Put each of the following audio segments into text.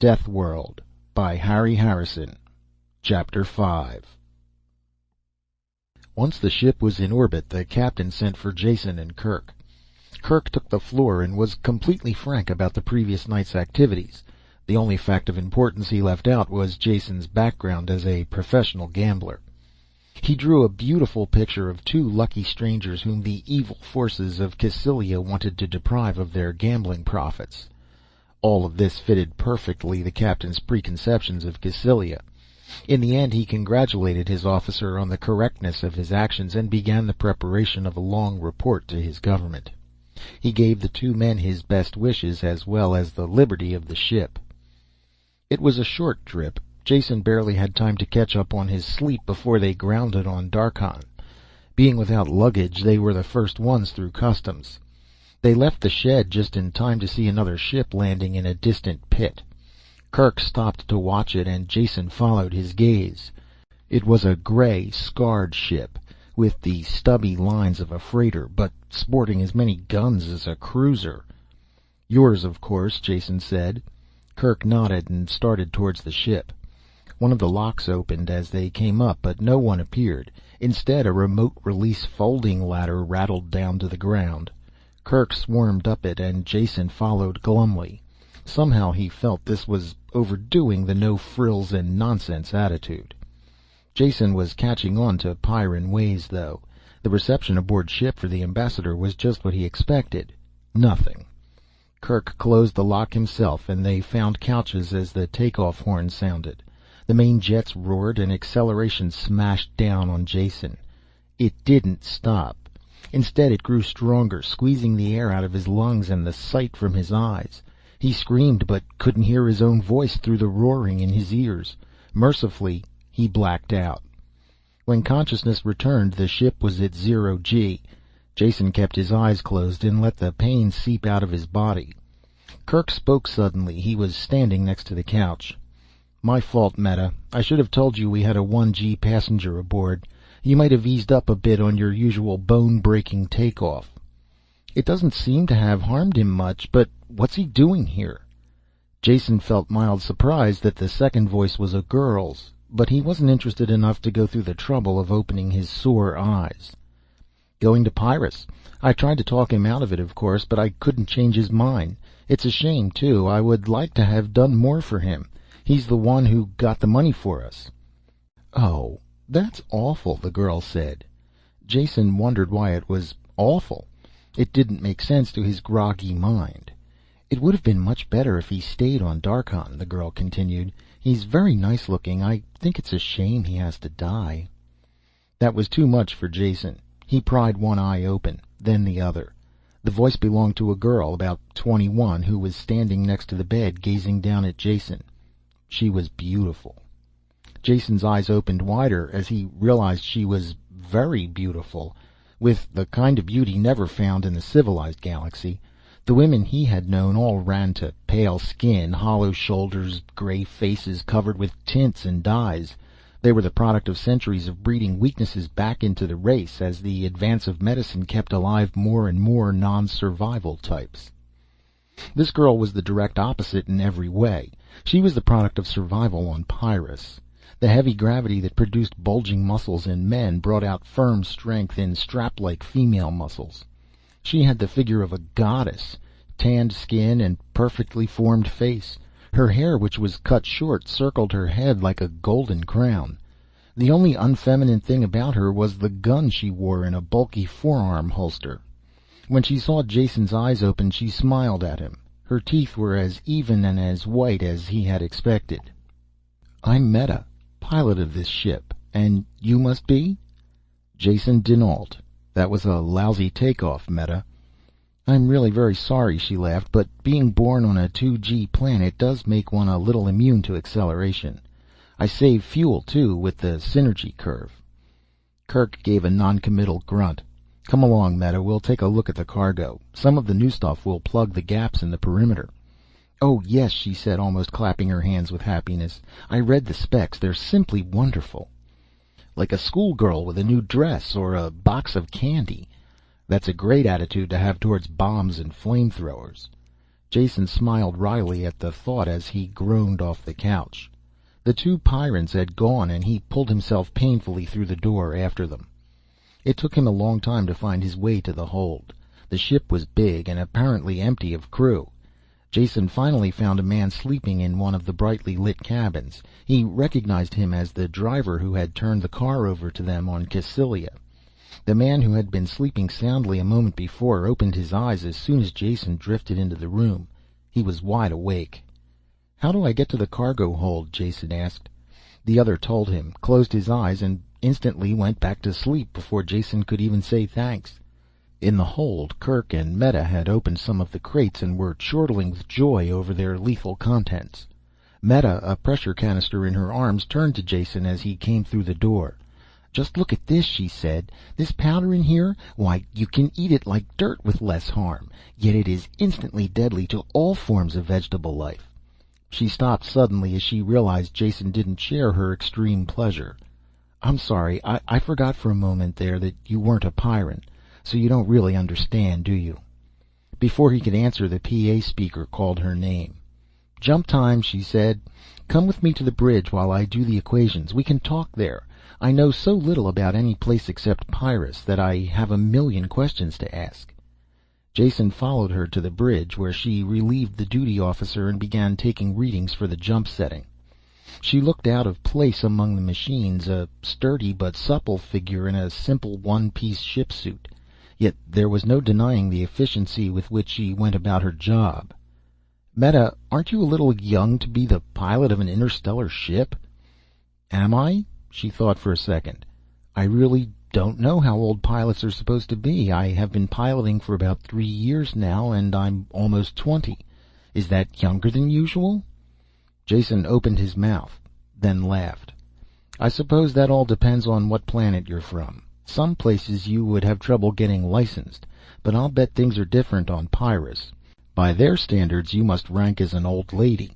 Deathworld by Harry Harrison. Chapter 5. Once the ship was in orbit, the captain sent for Jason and Kirk. Kirk took the floor and was completely frank about the previous night's activities. The only fact of importance he left out was Jason's background as a professional gambler. He drew a beautiful picture of two lucky strangers whom the evil forces of Cassilia wanted to deprive of their gambling profits. All of this fitted perfectly the captain's preconceptions of Cassilia. In the end, he congratulated his officer on the correctness of his actions and began the preparation of a long report to his government. He gave the two men his best wishes as well as the liberty of the ship. It was a short trip. Jason barely had time to catch up on his sleep before they grounded on Darkhan. Being without luggage, they were the first ones through customs. They left the shed just in time to see another ship landing in a distant pit. Kirk stopped to watch it, and Jason followed his gaze. It was a gray, scarred ship, with the stubby lines of a freighter, but sporting as many guns as a cruiser. "Yours, of course," Jason said. Kirk nodded and started towards the ship. One of the locks opened as they came up, but no one appeared. Instead, a remote-release folding ladder rattled down to the ground. Kirk swarmed up it, and Jason followed glumly. Somehow he felt this was overdoing the no-frills-and-nonsense attitude. Jason was catching on to Pyrran ways, though. The reception aboard ship for the ambassador was just what he expected. Nothing. Kirk closed the lock himself, and they found couches as the takeoff horn sounded. The main jets roared, and acceleration smashed down on Jason. It didn't stop. Instead, it grew stronger, squeezing the air out of his lungs and the sight from his eyes. He screamed, but couldn't hear his own voice through the roaring in his ears. Mercifully, he blacked out. When consciousness returned, the ship was at 0G. Jason kept his eyes closed and let the pain seep out of his body. Kirk spoke suddenly. He was standing next to the couch. "My fault, Meta. I should have told you we had a 1G passenger aboard. You might have eased up a bit on your usual bone-breaking takeoff." "It doesn't seem to have harmed him much, but what's he doing here?" Jason felt mild surprise that the second voice was a girl's, but he wasn't interested enough to go through the trouble of opening his sore eyes. "Going to Pyrrhus. I tried to talk him out of it, of course, but I couldn't change his mind. It's a shame, too. I would like to have done more for him. He's the one who got the money for us." "Oh, that's awful," the girl said. Jason wondered why it was awful. It didn't make sense to his groggy mind. "It would have been much better if he stayed on Darkhan," the girl continued. "He's very nice looking. I think it's a shame he has to die." That was too much for Jason. He pried one eye open, then the other. The voice belonged to a girl, about 21, who was standing next to the bed, gazing down at Jason. She was beautiful. Jason's eyes opened wider as he realized she was very beautiful, with the kind of beauty never found in the civilized galaxy. The women he had known all ran to pale skin, hollow shoulders, gray faces covered with tints and dyes. They were the product of centuries of breeding weaknesses back into the race as the advance of medicine kept alive more and more non-survival types. This girl was the direct opposite in every way. She was the product of survival on Pyrrhus. The heavy gravity that produced bulging muscles in men brought out firm strength in strap-like female muscles. She had the figure of a goddess, tanned skin and perfectly formed face. Her hair, which was cut short, circled her head like a golden crown. The only unfeminine thing about her was the gun she wore in a bulky forearm holster. When she saw Jason's eyes open, she smiled at him. Her teeth were as even and as white as he had expected. "I'm Meta, pilot of this ship. And you must be?" "Jason Denault. That was a lousy takeoff, Meta." "I'm really very sorry," she laughed, "but being born on a 2G planet does make one a little immune to acceleration. I save fuel, too, with the synergy curve." Kirk gave a noncommittal grunt. "Come along, Meta. We'll take a look at the cargo. Some of the new stuff will plug the gaps in the perimeter." "Oh, yes," she said, almost clapping her hands with happiness. "I read the specs. They're simply wonderful." "Like a schoolgirl with a new dress, or a box of candy. That's a great attitude to have towards bombs and flamethrowers." Jason smiled wryly at the thought as he groaned off the couch. The two Pyrans had gone, and he pulled himself painfully through the door after them. It took him a long time to find his way to the hold. The ship was big and apparently empty of crew. Jason finally found a man sleeping in one of the brightly lit cabins. He recognized him as the driver who had turned the car over to them on Cassilia. The man who had been sleeping soundly a moment before opened his eyes as soon as Jason drifted into the room. He was wide awake. "How do I get to the cargo hold?" Jason asked. The other told him, closed his eyes, and instantly went back to sleep before Jason could even say thanks. In the hold, Kirk and Meta had opened some of the crates and were chortling with joy over their lethal contents. Meta, a pressure canister in her arms, turned to Jason as he came through the door. "Just look at this," she said. "This powder in here, why, you can eat it like dirt with less harm, yet it is instantly deadly to all forms of vegetable life." She stopped suddenly as she realized Jason didn't share her extreme pleasure. "I'm sorry, I forgot for a moment there that you weren't a Pyrran. So you don't really understand, do you?" Before he could answer, the PA speaker called her name. "Jump time," she said. "Come with me to the bridge while I do the equations. We can talk there. I know so little about any place except Pyrrus that I have a million questions to ask." Jason followed her to the bridge, where she relieved the duty officer and began taking readings for the jump setting. She looked out of place among the machines, a sturdy but supple figure in a simple one-piece ship suit. Yet there was no denying the efficiency with which she went about her job. "Meta, aren't you a little young to be the pilot of an interstellar ship?" "Am I?" She thought for a second. "I really don't know how old pilots are supposed to be. I have been piloting for about 3 years now, and I'm almost 20. Is that younger than usual?" Jason opened his mouth, then laughed. "I suppose that all depends on what planet you're from. Some places you would have trouble getting licensed, but I'll bet things are different on Pyrrus. By their standards, you must rank as an old lady."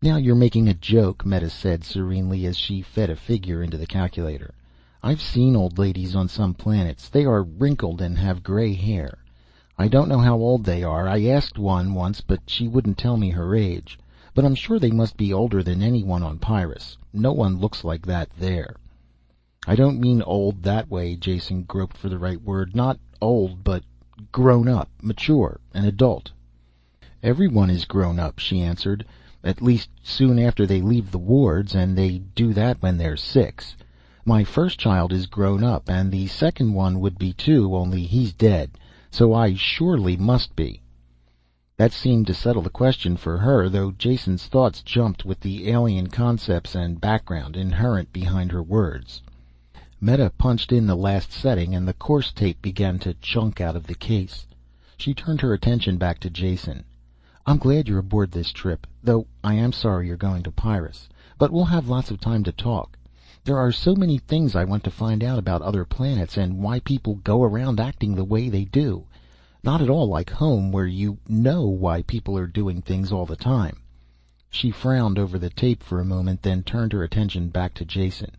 "Now you're making a joke," Meta said serenely as she fed a figure into the calculator. "I've seen old ladies on some planets. They are wrinkled and have gray hair. I don't know how old they are. I asked one once, but she wouldn't tell me her age. But I'm sure they must be older than anyone on Pyrrus. No one looks like that there." "I don't mean old that way." Jason groped for the right word. "Not old, but grown up, mature, an adult." "Everyone is grown up," she answered. "At least soon after they leave the wards, and they do that when they're 6. My first child is grown up, and the second one would be too, only he's dead. So I surely must be." That seemed to settle the question for her, though Jason's thoughts jumped with the alien concepts and background inherent behind her words. Meta punched in the last setting, and the course tape began to chunk out of the case. She turned her attention back to Jason. "I'm glad you're aboard this trip, though I am sorry you're going to Pyrrus. But we'll have lots of time to talk. There are so many things I want to find out about other planets, and why people go around acting the way they do. Not at all like home, where you know why people are doing things all the time." She frowned over the tape for a moment, then turned her attention back to Jason.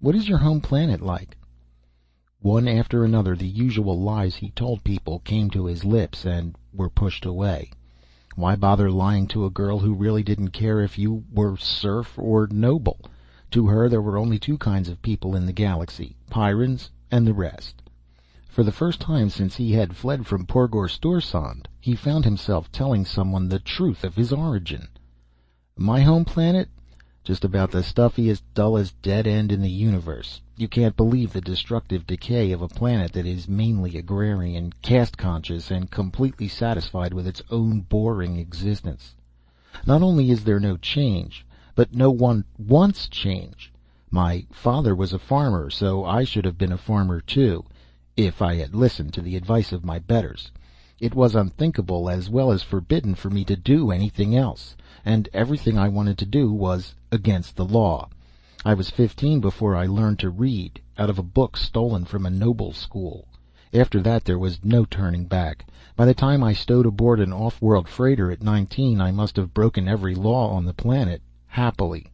"What is your home planet like?" One after another, the usual lies he told people came to his lips and were pushed away. Why bother lying to a girl who really didn't care if you were serf or noble? To her, there were only 2 kinds of people in the galaxy, Pyrans and the rest. For the first time since he had fled from Porgor Storsand, he found himself telling someone the truth of his origin. "My home planet? Just about the stuffiest, dullest dead end in the universe. You can't believe the destructive decay of a planet that is mainly agrarian, caste-conscious, and completely satisfied with its own boring existence. Not only is there no change, but no one wants change. My father was a farmer, so I should have been a farmer too, if I had listened to the advice of my betters. It was unthinkable as well as forbidden for me to do anything else, and everything I wanted to do was against the law. I was 15 before I learned to read, out of a book stolen from a noble school. After that there was no turning back. By the time I stowed aboard an off-world freighter at 19, I must have broken every law on the planet, happily.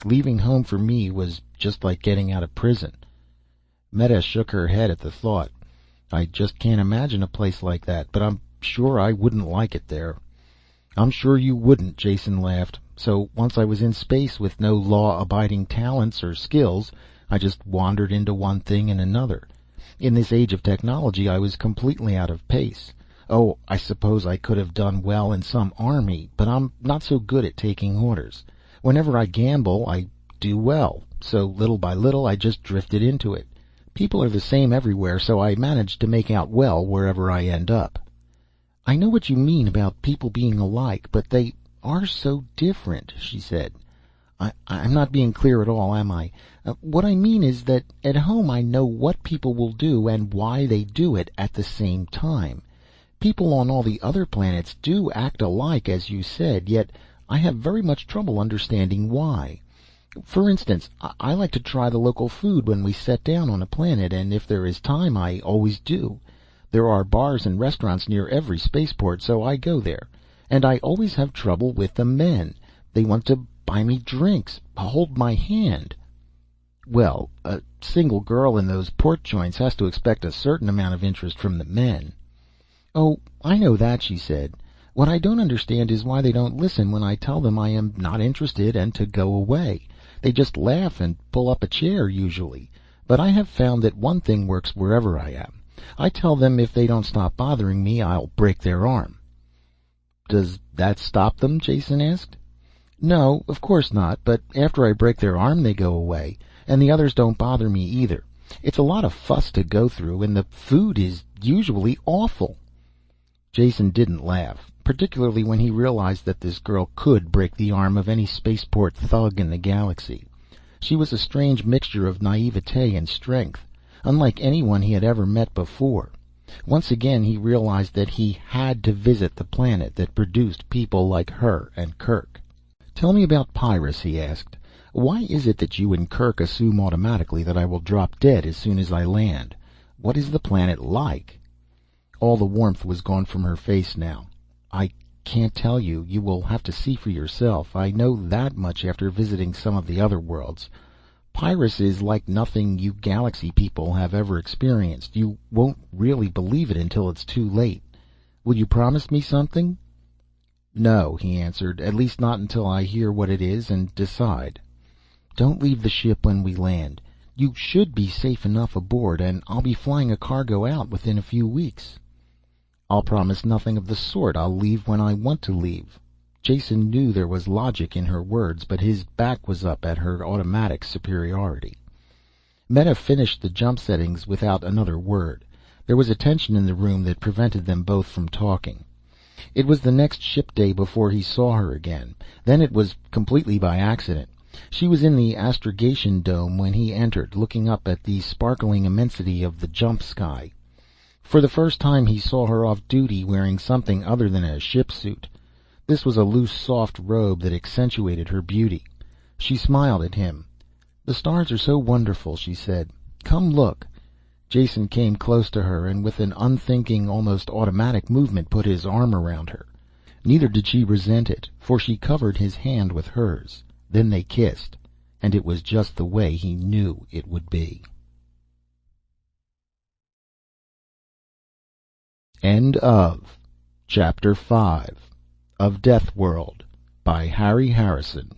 Leaving home for me was just like getting out of prison." Meta shook her head at the thought. "I just can't imagine a place like that, but I'm sure I wouldn't like it there. I'm sure you wouldn't, Jason laughed. So once I was in space with no law-abiding talents or skills, I just wandered into one thing and another. In this age of technology, I was completely out of pace. Oh, I suppose I could have done well in some army, but I'm not so good at taking orders. Whenever I gamble, I do well, so little by little I just drifted into it. People are the same everywhere, so I managed to make out well wherever I end up. I know what you mean about people being alike, but they are so different, she said. I'm not being clear at all, am I? What I mean is that at home I know what people will do and why they do it at the same time. People on all the other planets do act alike, as you said, yet I have very much trouble understanding why. For instance, I like to try the local food when we set down on a planet, and if there is time, I always do. There are bars and restaurants near every spaceport, so I go there. And I always have trouble with the men. They want to buy me drinks, hold my hand. Well, a single girl in those port joints has to expect a certain amount of interest from the men. Oh, I know that, she said. What I don't understand is why they don't listen when I tell them I am not interested and to go away. They just laugh and pull up a chair, usually. But I have found that one thing works wherever I am. I tell them if they don't stop bothering me, I'll break their arm. Does that stop them? Jason asked. No, of course not, but after I break their arm, they go away, and the others don't bother me either. It's a lot of fuss to go through, and the food is usually awful. Jason didn't laugh, particularly when he realized that this girl could break the arm of any spaceport thug in the galaxy. She was a strange mixture of naivete and strength, unlike anyone he had ever met before. Once again he realized that he had to visit the planet that produced people like her and Kirk. Tell me about Pyrrhus, he asked. Why is it that you and Kirk assume automatically that I will drop dead as soon as I land? What is the planet like? All the warmth was gone from her face now. I can't tell you. You will have to see for yourself. I know that much after visiting some of the other worlds. Pyrrhus is like nothing you galaxy people have ever experienced. You won't really believe it until it's too late. Will you promise me something? No, he answered, at least not until I hear what it is and decide. Don't leave the ship when we land. You should be safe enough aboard, and I'll be flying a cargo out within a few weeks. I'll promise nothing of the sort. I'll leave when I want to leave. Jason knew there was logic in her words, but his back was up at her automatic superiority. Meta finished the jump settings without another word. There was a tension in the room that prevented them both from talking. It was the next ship day before he saw her again. Then it was completely by accident. She was in the astrogation dome when he entered, looking up at the sparkling immensity of the jump sky. For the first time he saw her off duty wearing something other than a ship suit. This was a loose, soft robe that accentuated her beauty. She smiled at him. The stars are so wonderful, she said. Come look. Jason came close to her and with an unthinking, almost automatic movement put his arm around her. Neither did she resent it, for she covered his hand with hers. Then they kissed, and it was just the way he knew it would be. End of Chapter 5 of Deathworld by Harry Harrison.